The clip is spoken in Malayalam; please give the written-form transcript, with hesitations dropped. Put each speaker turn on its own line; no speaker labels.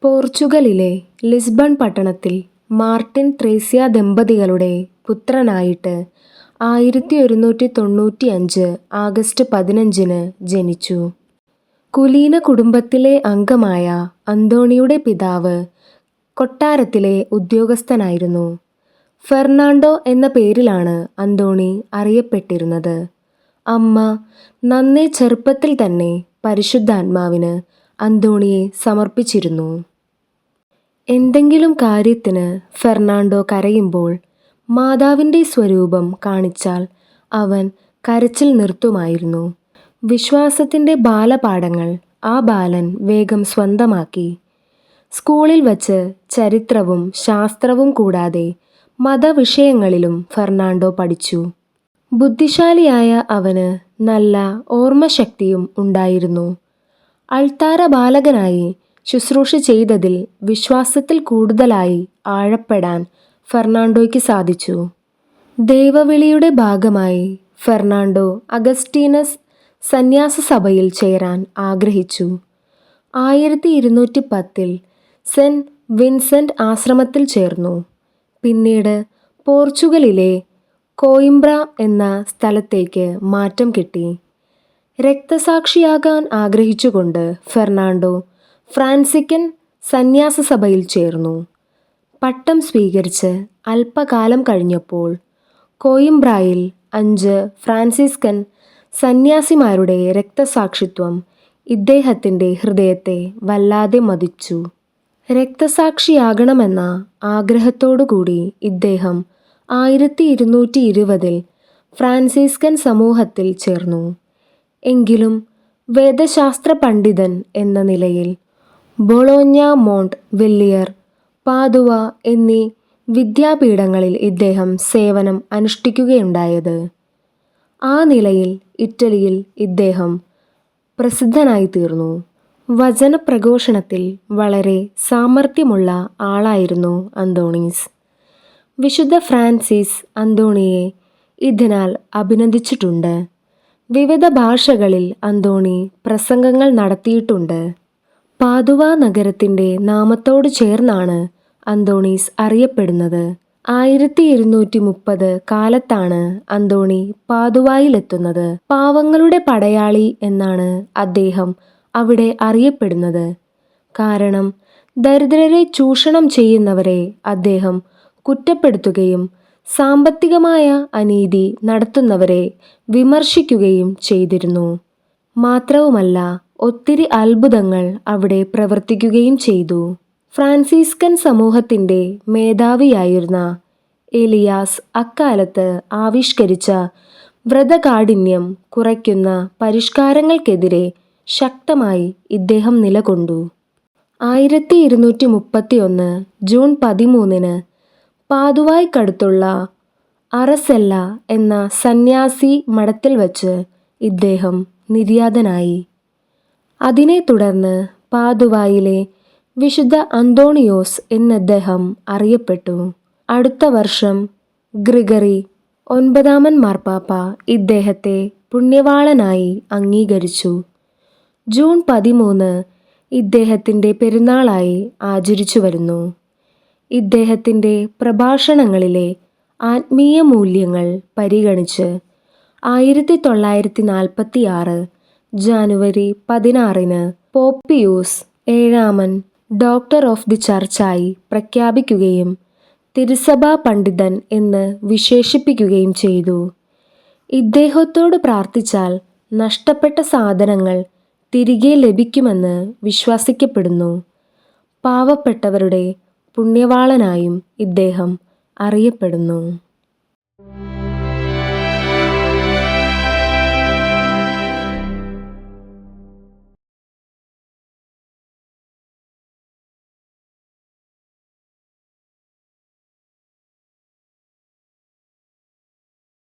പോർച്ചുഗലിലെ ലിസ്ബൺ പട്ടണത്തിൽ മാർട്ടിൻ ത്രേസ്യ ദമ്പതികളുടെ പുത്രനായിട്ട് 1195 ആഗസ്റ്റ് 15 ജനിച്ചു. കുലീന കുടുംബത്തിലെ അംഗമായ അന്തോണിയുടെ പിതാവ് കൊട്ടാരത്തിലെ ഉദ്യോഗസ്ഥനായിരുന്നു. ഫെർണാണ്ടോ എന്ന പേരിലാണ് അന്തോണി അറിയപ്പെട്ടിരുന്നത്. അമ്മ നന്നേ ചെറുപ്പത്തിൽ തന്നെ പരിശുദ്ധാത്മാവിന് അന്തോണിയെ സമർപ്പിച്ചിരുന്നു. എന്തെങ്കിലും കാര്യത്തിന് ഫെർണാണ്ടോ കരയുമ്പോൾ മാതാവിൻ്റെ സ്വരൂപം കാണിച്ചാൽ അവൻ കരച്ചിൽ നിർത്തുമായിരുന്നു. വിശ്വാസത്തിൻ്റെ ബാലപാഠങ്ങൾ ആ ബാലൻ വേഗം സ്വന്തമാക്കി. സ്കൂളിൽ വച്ച് ചരിത്രവും ശാസ്ത്രവും കൂടാതെ മതവിഷയങ്ങളിലും ഫെർണാണ്ടോ പഠിച്ചു. ബുദ്ധിശാലിയായ അവന് നല്ല ഓർമ്മശക്തിയും ഉണ്ടായിരുന്നു. അൾത്താര ബാലകനായി ശുശ്രൂഷ ചെയ്തതിൽ വിശ്വാസത്തിൽ കൂടുതലായി ആഴപ്പെടാൻ ഫെർണാണ്ടോയ്ക്ക് സാധിച്ചു. ദൈവവിളിയുടെ ഭാഗമായി ഫെർണാണ്ടോ അഗസ്റ്റീനസ് സന്യാസ സഭയിൽ ചേരാൻ ആഗ്രഹിച്ചു. 1210 സെന്റ് വിൻസെന്റ് ആശ്രമത്തിൽ ചേർന്നു. പിന്നീട് പോർച്ചുഗലിലെ കോയിംബ്ര എന്ന സ്ഥലത്തേക്ക് മാറ്റം കിട്ടി. രക്തസാക്ഷിയാകാൻ ആഗ്രഹിച്ചുകൊണ്ട് ഫെർണാണ്ടോ ഫ്രാൻസിക്കൻ സന്യാസ സഭയിൽ ചേർന്നു. പട്ടം സ്വീകരിച്ച് അല്പകാലം കഴിഞ്ഞപ്പോൾ കോയിംബ്രായിൽ 5 ഫ്രാൻസിസ്കൻ സന്യാസിമാരുടെ രക്തസാക്ഷിത്വം ഇദ്ദേഹത്തിൻ്റെ ഹൃദയത്തെ വല്ലാതെ മഥിച്ചു. രക്തസാക്ഷിയാകണമെന്ന ആഗ്രഹത്തോടുകൂടി ഇദ്ദേഹം 1220 ഫ്രാൻസിസ്കൻ സമൂഹത്തിൽ ചേർന്നു. എങ്കിലും വേദശാസ്ത്ര പണ്ഡിതൻ എന്ന നിലയിൽ ബൊളോഞ്ഞ, മോണ്ട് വെല്ലിയർ, പാദുവ എന്നീ വിദ്യാപീഠങ്ങളിൽ ഇദ്ദേഹം സേവനം അനുഷ്ഠിക്കുകയുണ്ടായത്. ആ നിലയിൽ ഇറ്റലിയിൽ ഇദ്ദേഹം പ്രസിദ്ധനായിത്തീർന്നു. വചനപ്രഘോഷണത്തിൽ വളരെ സാമർഥ്യമുള്ള ആളായിരുന്നു അന്തോണീസ്. വിശുദ്ധ ഫ്രാൻസിസ് അന്തോണിയെ ഇതിനാൽ അഭിനന്ദിച്ചിട്ടുണ്ട്. വിവിധ ഭാഷകളിൽ അന്തോണി പ്രസംഗങ്ങൾ നടത്തിയിട്ടുണ്ട്. പാദുവ നഗരത്തിൻ്റെ നാമത്തോട് ചേർന്നാണ് അന്തോണീസ് അറിയപ്പെടുന്നത്. 1230 കാലത്താണ് അന്തോണി പാദുവായിലെത്തുന്നത്. പാവങ്ങളുടെ പടയാളി എന്നാണ് അദ്ദേഹം അവിടെ അറിയപ്പെടുന്നത്. കാരണം ദരിദ്രരെ ചൂഷണം ചെയ്യുന്നവരെ അദ്ദേഹം കുറ്റപ്പെടുത്തുകയും സാമ്പത്തികമായ അനീതി നടത്തുന്നവരെ വിമർശിക്കുകയും ചെയ്തിരുന്നു. മാത്രവുമല്ല, ഒത്തിരി അത്ഭുതങ്ങൾ അവിടെ പ്രവർത്തിക്കുകയും ചെയ്തു. ഫ്രാൻസിസ്കൻ സമൂഹത്തിൻ്റെ മേധാവിയായിരുന്ന എലിയാസ് അക്കാലത്ത് ആവിഷ്കരിച്ച വ്രതകാഠിന്യം കുറയ്ക്കുന്ന പരിഷ്കാരങ്ങൾക്കെതിരെ ശക്തമായി ഇദ്ദേഹം നിലകൊണ്ടു. 1231 ജൂൺ 13 പാദുവായ്ക്കടുത്തുള്ള അറസെല്ല എന്ന സന്യാസി മഠത്തിൽ വച്ച് ഇദ്ദേഹം നിര്യാതനായി. അതിനെ തുടർന്ന് പാദുവായിലെ വിശുദ്ധ അന്തോണിയോസ് എന്നദ്ദേഹം അറിയപ്പെട്ടു. അടുത്ത വർഷം ഗ്രിഗറി 9 മാർപ്പാപ്പ ഇദ്ദേഹത്തെ പുണ്യവാളനായി അംഗീകരിച്ചു. ജൂൺ 13 ഇദ്ദേഹത്തിൻ്റെ പെരുന്നാളായി ആചരിച്ചു വരുന്നു. ഇദ്ദേഹത്തിൻ്റെ പ്രഭാഷണങ്ങളിലെ ആത്മീയ മൂല്യങ്ങൾ പരിഗണിച്ച് 1946 ജാനുവരി 16 പോപ്പിയൂസ് 7 ഡോക്ടർ ഓഫ് ദി ചർച്ചായി പ്രഖ്യാപിക്കുകയും തിരുസഭാ പണ്ഡിതൻ എന്ന് വിശേഷിപ്പിക്കുകയും ചെയ്തു. ഇദ്ദേഹത്തോട് പ്രാർത്ഥിച്ചാൽ നഷ്ടപ്പെട്ട സാധനങ്ങൾ തിരികെ ലഭിക്കുമെന്ന് വിശ്വസിക്കപ്പെടുന്നു. പാവപ്പെട്ടവരുടെ പുണ്യവാളനായും ഇദ്ദേഹം അറിയപ്പെടുന്നു.